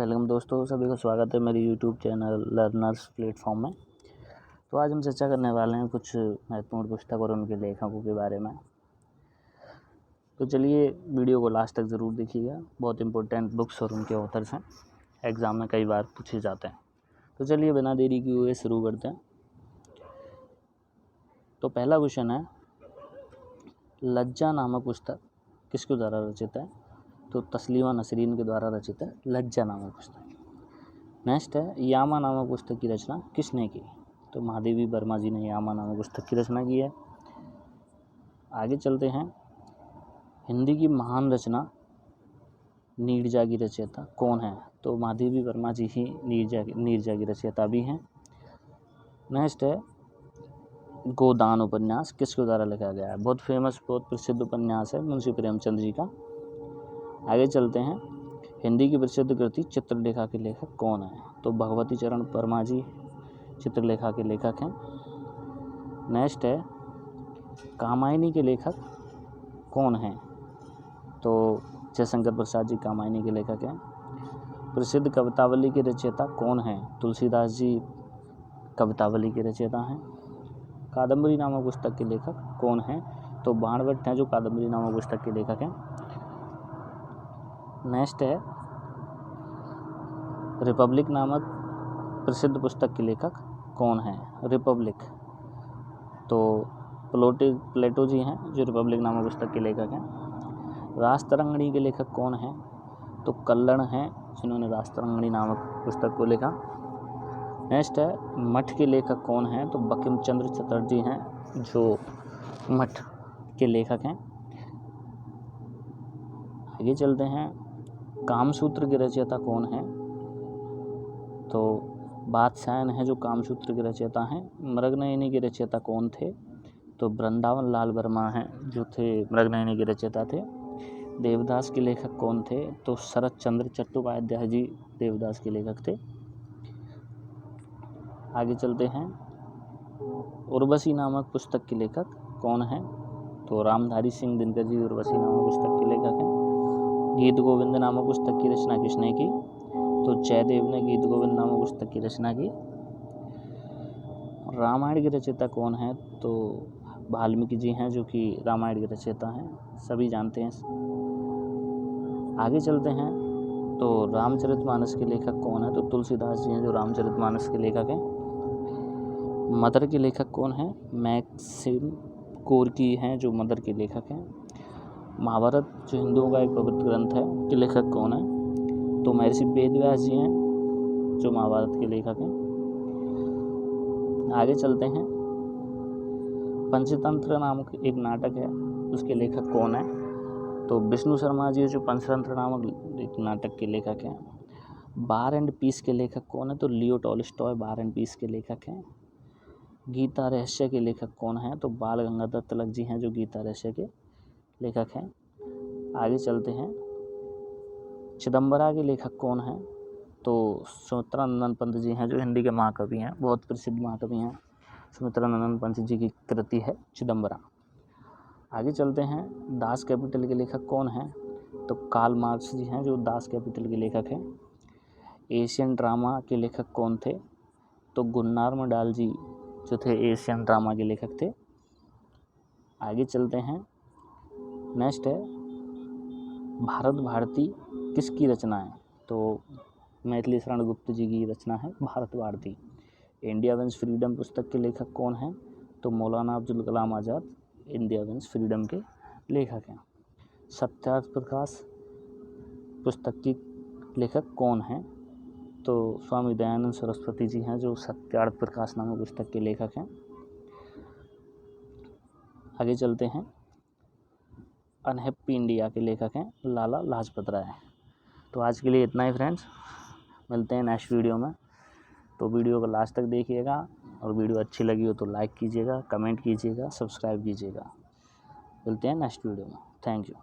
Welcome दोस्तों, सभी को स्वागत है मेरे यूट्यूब चैनल लर्नर्स प्लेटफॉर्म में। तो आज हम चर्चा करने वाले हैं कुछ महत्वपूर्ण पुस्तक और उनके लेखकों के बारे में। तो चलिए वीडियो को लास्ट तक ज़रूर देखिएगा। बहुत इंपॉर्टेंट बुक्स और उनके ऑथर्स हैं, एग्ज़ाम में कई बार पूछे जाते हैं। तो चलिए बिना देरी किए हुए शुरू करते हैं। तो पहला क्वेश्चन है, लज्जा नामक पुस्तक किसके द्वारा रचित है? तो तस्लीमा नसरीन के द्वारा रचित है लज्जा नामक पुस्तक। नेक्स्ट है, यामा नामक पुस्तक की रचना किसने की? तो महादेवी वर्मा जी ने यामा नामक पुस्तक की रचना की है। आगे चलते हैं, हिंदी की महान रचना नीरजा की रचयिता कौन है? तो महादेवी वर्मा जी ही नीरजा की रचयिता भी हैं। नेक्स्ट है, गोदान उपन्यास किसके द्वारा लिखा गया है? बहुत फेमस, बहुत प्रसिद्ध उपन्यास है मुंशी प्रेमचंद जी का। आगे चलते हैं, हिंदी की प्रसिद्ध कृति चित्रलेखा के लेखक कौन है? तो भगवती चरण वर्मा जी चित्रलेखा के लेखक हैं। नेक्स्ट है, कामायनी के लेखक कौन हैं? तो जयशंकर प्रसाद जी कामायनी के लेखक हैं। प्रसिद्ध कवितावली के रचयिता कौन हैं? तुलसीदास जी कवितावली के रचयिता हैं। कादम्बरी नामक पुस्तक के लेखक कौन हैं? तो बाणभट्ट हैं जो कादम्बरी नामक पुस्तक के लेखक हैं। नेक्स्ट है, रिपब्लिक नामक प्रसिद्ध पुस्तक के लेखक कौन हैं? रिपब्लिक तो प्लेटो जी हैं जो रिपब्लिक नामक पुस्तक के लेखक हैं। रासतरंगिणी के लेखक कौन हैं? तो कल्लण हैं जिन्होंने रासतरंगिणी नामक पुस्तक को लिखा। नेक्स्ट है, मठ के लेखक कौन हैं? तो बंकिम चंद्र चटर्जी हैं जो मठ के लेखक हैं। आगे चलते हैं, कामसूत्र के रचयिता कौन है? तो बादशायन है जो कामसूत्र के रचयिता हैं। मृगनयनी के रचयिता कौन थे? तो वृंदावन लाल वर्मा हैं जो थे मृगनयनी के रचयिता थे। देवदास के लेखक कौन थे? तो शरत चंद्र चट्टोपाध्याय जी देवदास के लेखक थे। आगे चलते हैं, उर्वशी नामक पुस्तक के लेखक कौन है? तो रामधारी सिंह दिनकर जी उर्वशी नामक पुस्तक के लेखक हैं। गीत गोविंद नामक पुस्तक की रचना किसने की? तो जयदेव ने गीत गोविंद नामक पुस्तक की रचना की। रामायण के रचयिता कौन है? तो वाल्मीकि जी हैं जो कि रामायण के रचयिता हैं, सभी जानते हैं। आगे चलते हैं, तो रामचरितमानस के लेखक कौन है? तो तुलसीदास जी हैं जो रामचरितमानस के लेखक हैं। मदर के लेखक कौन है? मैक्सिम गोर्की हैं जो मदर के लेखक हैं। महाभारत जो हिंदुओं का एक पवित्र ग्रंथ है के लेखक कौन है? तो महर्षि वेदव्यास जी हैं जो महाभारत के लेखक हैं। आगे चलते हैं, पंचतंत्र नामक एक नाटक है, उसके लेखक कौन है? तो विष्णु शर्मा जी जो पंचतंत्र नामक एक नाटक के लेखक हैं। वार एंड पीस के लेखक कौन है? तो Leo Tolstoy War and Peace के लेखक हैं। गीता रहस्य के लेखक कौन है? तो बाल गंगाधर तिलक जी हैं जो गीता रहस्य के लेखक हैं। आगे चलते हैं, चिदम्बरा के लेखक कौन है? तो सुमित्रानंद पंत जी हैं जो हिंदी के महाकवि हैं, बहुत प्रसिद्ध महाकवि हैं। सुमित्रानंद पंत जी की कृति है चिदम्बरा। आगे चलते हैं, दास कैपिटल के लेखक कौन हैं? तो कार्ल मार्क्स जी हैं जो दास कैपिटल के लेखक हैं। एशियन ड्रामा के लेखक कौन थे? तो गुन्नार मडाल जी जो थे एशियन ड्रामा के लेखक थे। आगे चलते हैं, नेक्स्ट है, भारत भारती किसकी रचना है? तो मैथिली शरण गुप्त जी की रचना है Bharat Bharati. India Wins Freedom पुस्तक के लेखक कौन हैं? तो Maulana Abdul Kalam Azad India Wins Freedom के लेखक हैं। सत्यार्थ प्रकाश पुस्तक की लेखक कौन हैं? तो स्वामी दयानंद सरस्वती जी हैं जो सत्यार्थ प्रकाश नामक पुस्तक के लेखक हैं। आगे चलते हैं, अनहैप्पी इंडिया के लेखक हैं लाला लाजपत राय। तो आज के लिए इतना ही फ्रेंड्स, मिलते हैं नेक्स्ट वीडियो में। तो वीडियो को लास्ट तक देखिएगा और वीडियो अच्छी लगी हो तो लाइक कीजिएगा, कमेंट कीजिएगा, सब्सक्राइब कीजिएगा। मिलते हैं नेक्स्ट वीडियो में। Thank you.